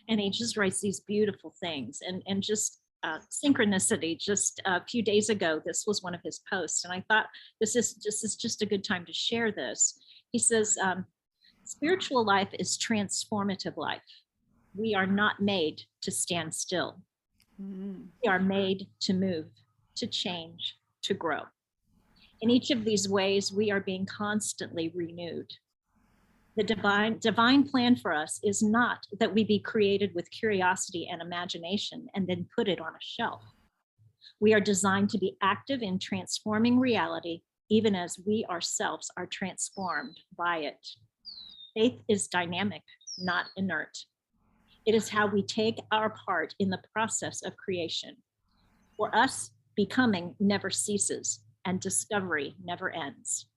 And he just writes these beautiful things and just synchronicity. Just a few days ago, this was one of his posts. And I thought this is just a good time to share this. He says, spiritual life is transformative life. We are not made to stand still. Mm. We are made to move, to change, to grow. In each of these ways, we are being constantly renewed. The divine plan for us is not that we be created with curiosity and imagination and then put it on a shelf. We are designed to be active in transforming reality, even as we ourselves are transformed by it. Faith is dynamic, not inert. It is how we take our part in the process of creation. For us, becoming never ceases and discovery never ends.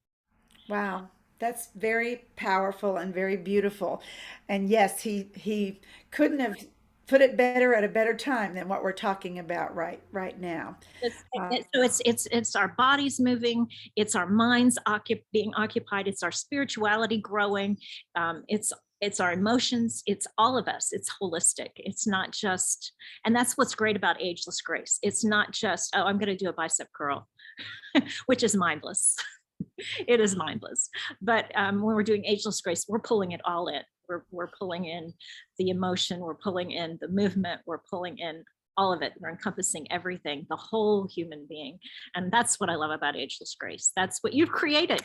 Wow, that's very powerful and very beautiful. And yes, he couldn't have put it better at a better time than what we're talking about right now. Uh, So it's our bodies moving, it's our minds being occupied, it's our spirituality growing, it's our emotions, it's all of us. It's holistic. It's not just, and that's what's great about Ageless Grace. It's not just, oh, I'm going to do a bicep curl, which is mindless. It is mindless. But when we're doing Ageless Grace, we're pulling it all in. We're pulling in the emotion, we're pulling in the movement, we're pulling in all of it. We're encompassing everything, the whole human being. And that's what I love about Ageless Grace. That's what you've created.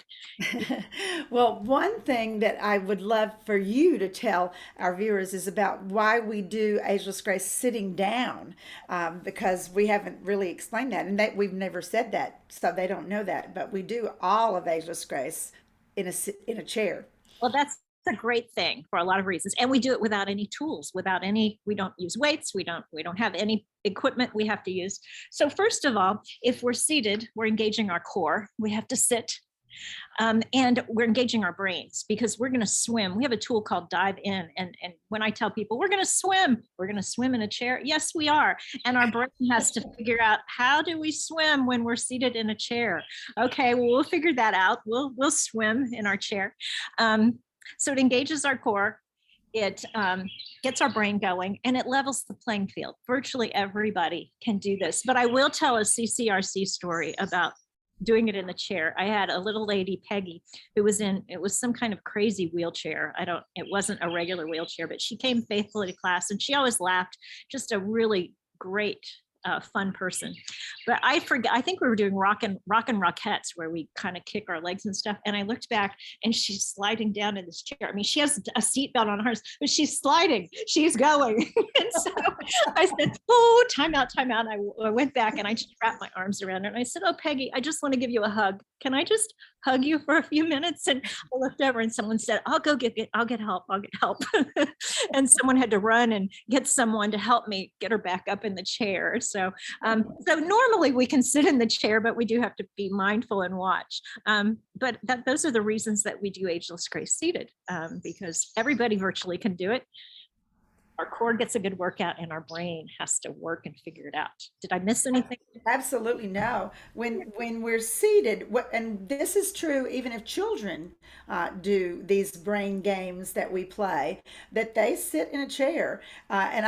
Well, one thing that I would love for you to tell our viewers is about why we do Ageless Grace sitting down, because we haven't really explained that, and that we've never said that, so they don't know that. But we do all of Ageless Grace in a chair. Well, that's a great thing for a lot of reasons. And we do it without any tools, we don't use weights, we don't have any equipment we have to use. So first of all, if we're seated, we're engaging our core. We have to sit. And we're engaging our brains because we're going to swim. We have a tool called Dive In. And when I tell people we're going to swim in a chair. Yes, we are. And our brain has to figure out, how do we swim when we're seated in a chair? Okay, well, we'll figure that out. We'll swim in our chair. So it engages our core. It gets our brain going, and it levels the playing field. Virtually everybody can do this. But I will tell a CCRC story about doing it in the chair. I had a little lady, Peggy, who it was some kind of crazy wheelchair. It wasn't a regular wheelchair, but she came faithfully to class and she always laughed. Just a really great, fun person. But I forgot, I think we were doing rock and rockettes where we kind of kick our legs and stuff. And I looked back and she's sliding down in this chair. I mean, she has a seatbelt on hers, but she's sliding, she's going. And so I said, oh, time out. I went back and I just wrapped my arms around her and I said, oh, Peggy, I just want to give you a hug. Can I just hug you for a few minutes? And I looked over and someone said, I'll get help. And someone had to run and get someone to help me get her back up in the chair. So normally we can sit in the chair, but we do have to be mindful and watch. But those are the reasons that we do Ageless Grace seated, because everybody virtually can do it. Our core gets a good workout and our brain has to work and figure it out. Did I miss anything? Absolutely no. When we're seated, and this is true even if children do these brain games that we play, that they sit in a chair. And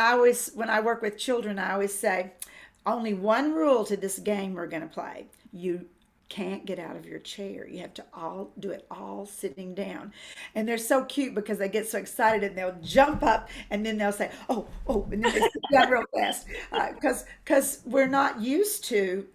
when I work with children, I always say, only one rule to this game we're going to play. You can't get out of your chair. You have to all do it all sitting down. And they're so cute because they get so excited and they'll jump up and then they'll say, "Oh, oh," and then they sit down real fast. Because we're not used to,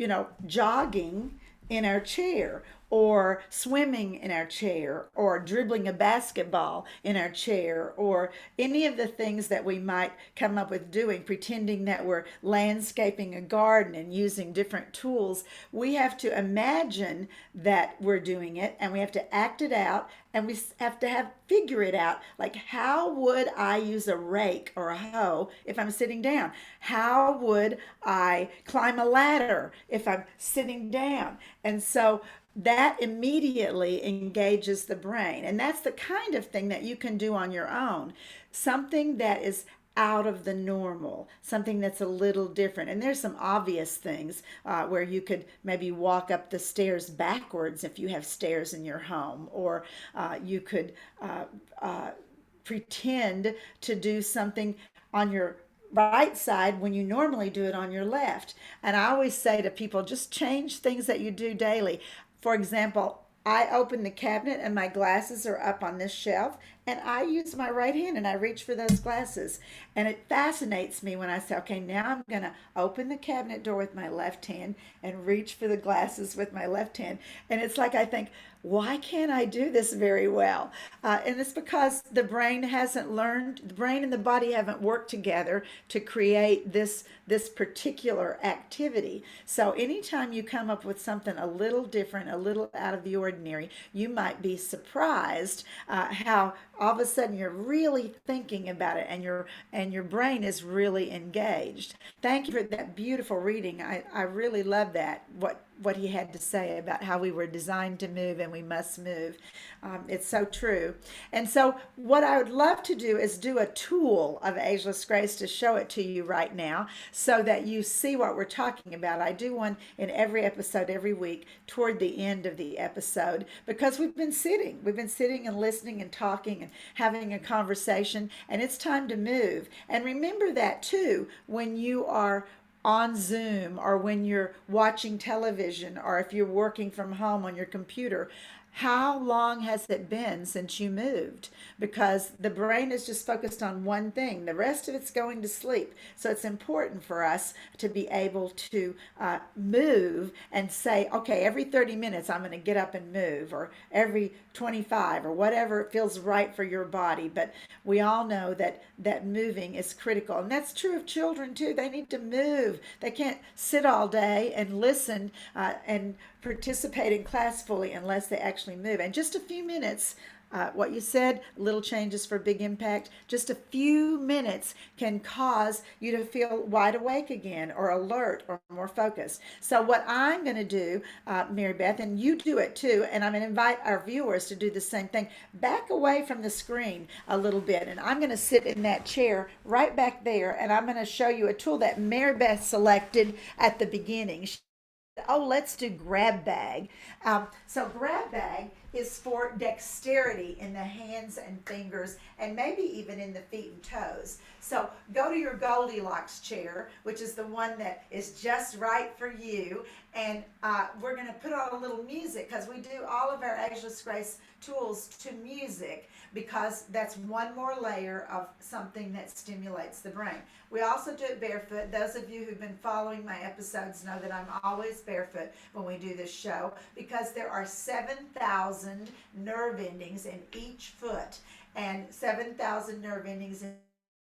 jogging in our chair or swimming in our chair or dribbling a basketball in our chair or any of the things that we might come up with doing, pretending that we're landscaping a garden and using different tools. We have to imagine that we're doing it and we have to act it out and we have to have figure it out, like how would I use a rake or a hoe if I'm sitting down? How would I climb a ladder if I'm sitting down? And so that immediately engages the brain. And that's the kind of thing that you can do on your own. Something that is out of the normal, something that's a little different. And there's some obvious things where you could maybe walk up the stairs backwards if you have stairs in your home, or you could pretend to do something on your right side when you normally do it on your left. And I always say to people, just change things that you do daily. For example, I open the cabinet and my glasses are up on this shelf, and I use my right hand and I reach for those glasses. And it fascinates me when I say, okay, now I'm going to open the cabinet door with my left hand and reach for the glasses with my left hand. And it's like I think, why can't I do this very well? And it's because the brain hasn't learned, the brain and the body haven't worked together to create this particular activity. So anytime you come up with something a little different, a little out of the ordinary, you might be surprised how all of a sudden you're really thinking about it and your brain is really engaged. Thank you for that beautiful reading. I really love that, what he had to say about how we were designed to move and we must move. It's so true. And so what I would love to do is do a tool of Ageless Grace to show it to you right now so that you see what we're talking about. I do one in every episode every week toward the end of the episode because we've been sitting. We've been sitting and listening and talking and having a conversation, and it's time to move. And remember that too when you are on Zoom or when you're watching television or if you're working from home on your computer. How long has it been since you moved? Because the brain is just focused on one thing. The rest of it's going to sleep. So it's important for us to be able to move and say, okay, every 30 minutes I'm going to get up and move, or every 25, or whatever feels right for your body. But we all know that moving is critical. And that's true of children too. They need to move. They can't sit all day and listen and participate in class fully unless they actually move. And just a few minutes, what you said, little changes for big impact, just a few minutes can cause you to feel wide awake again or alert or more focused. So what I'm going to do, Mary Beth, and you do it too, and I'm going to invite our viewers to do the same thing. Back away from the screen a little bit, and I'm going to sit in that chair right back there, and I'm going to show you a tool that Mary Beth selected at the beginning. Oh, let's do grab bag. So grab bag is for dexterity in the hands and fingers and maybe even in the feet and toes. So go to your Goldilocks chair, which is the one that is just right for you. And we're going to put on a little music because we do all of our Ageless Grace tools to music because that's one more layer of something that stimulates the brain. We also do it barefoot. Those of you who've been following my episodes know that I'm always barefoot when we do this show because there are 7,000 nerve endings in each foot and 7,000 nerve endings in,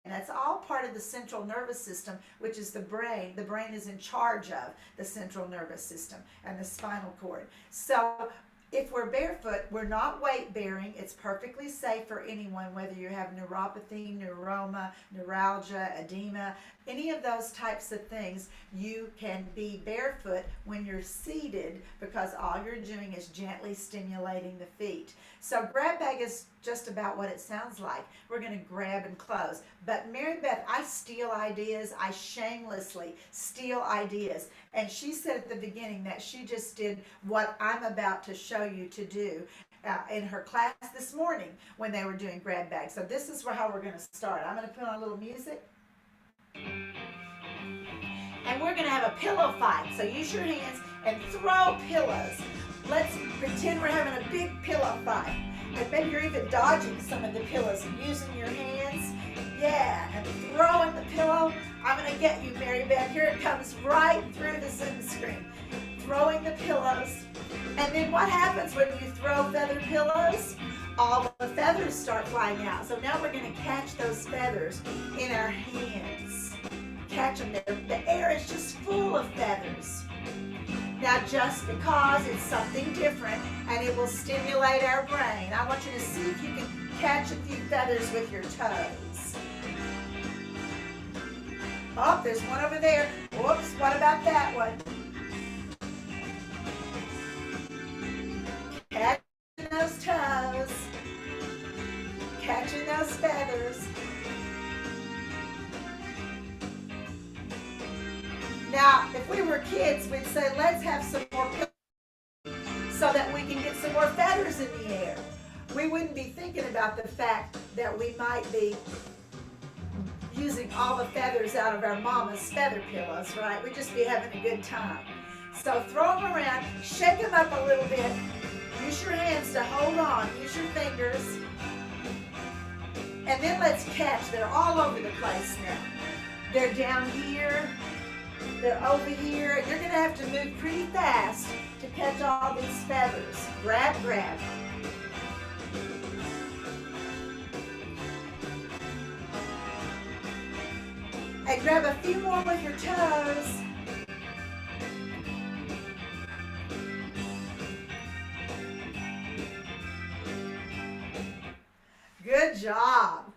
and that's all part of the central nervous system, which is the brain. The brain is in charge of the central nervous system and the spinal cord. So if we're barefoot, we're not weight bearing. It's perfectly safe for anyone, whether you have neuropathy, neuroma, neuralgia, edema, any of those types of things. You can be barefoot when you're seated because all you're doing is gently stimulating the feet. So grab bag is just about what it sounds like. We're going to grab and close. But Mary Beth, I steal ideas. I shamelessly steal ideas. And she said at the beginning that she just did what I'm about to show you to do in her class this morning when they were doing grab bags. So this is how we're going to start. I'm going to put on a little music. And we're going to have a pillow fight. So use your hands and throw pillows. Let's pretend we're having a big pillow fight. And maybe you're even dodging some of the pillows and using your hands. Yeah, and throwing the pillow. I'm going to get you, Maribeth. Here it comes right through the Zoom screen. Throwing the pillows. And then what happens when you throw feather pillows? All the feathers start flying out. So now we're going to catch those feathers in our hands. Catch them there. The air is just full of feathers. Now, just because it's something different and it will stimulate our brain, I want you to see if you can catch a few feathers with your toes. Oh, there's one over there. Whoops, what about that one? Catching those toes. Catching those feathers. Now, if we were kids, we'd say, let's have some more pillows so that we can get some more feathers in the air. We wouldn't be thinking about the fact that we might be using all the feathers out of our mama's feather pillows, right? We'd just be having a good time. So throw them around, shake them up a little bit. Use your hands to hold on. Use your fingers. And then let's catch. They're all over the place now. They're down here. They're over here. And you're going to have to move pretty fast to catch all these feathers. Grab, grab. And grab a few more with your toes. Good job.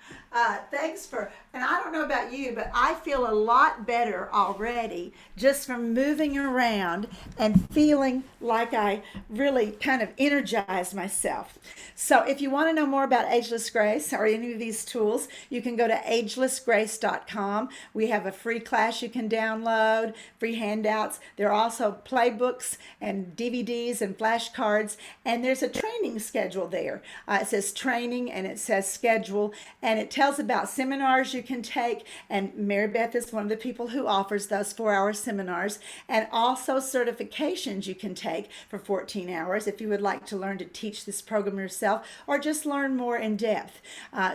Thanks for, and I don't know about you, but I feel a lot better already just from moving around and feeling like I really kind of energized myself. So if you want to know more about Ageless Grace or any of these tools, you can go to agelessgrace.com. We have a free class you can download, free handouts. There are also playbooks and DVDs and flashcards, and there's a training schedule there. It says training and it says schedule, and it tells about seminars you can take, and Maribeth is one of the people who offers those 4-hour seminars, and also certifications you can take for 14 hours if you would like to learn to teach this program yourself or just learn more in depth.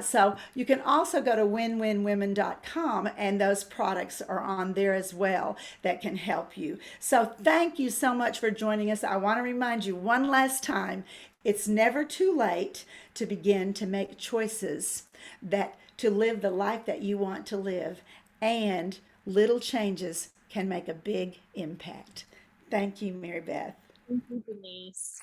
So you can also go to winwinwomen.com, and those products are on there as well that can help you. So thank you so much for joining us. I want to remind you one last time, it's never too late to begin to make choices that to live the life that you want to live, and little changes can make a big impact. Thank you, Maribeth. Thank you, Denise.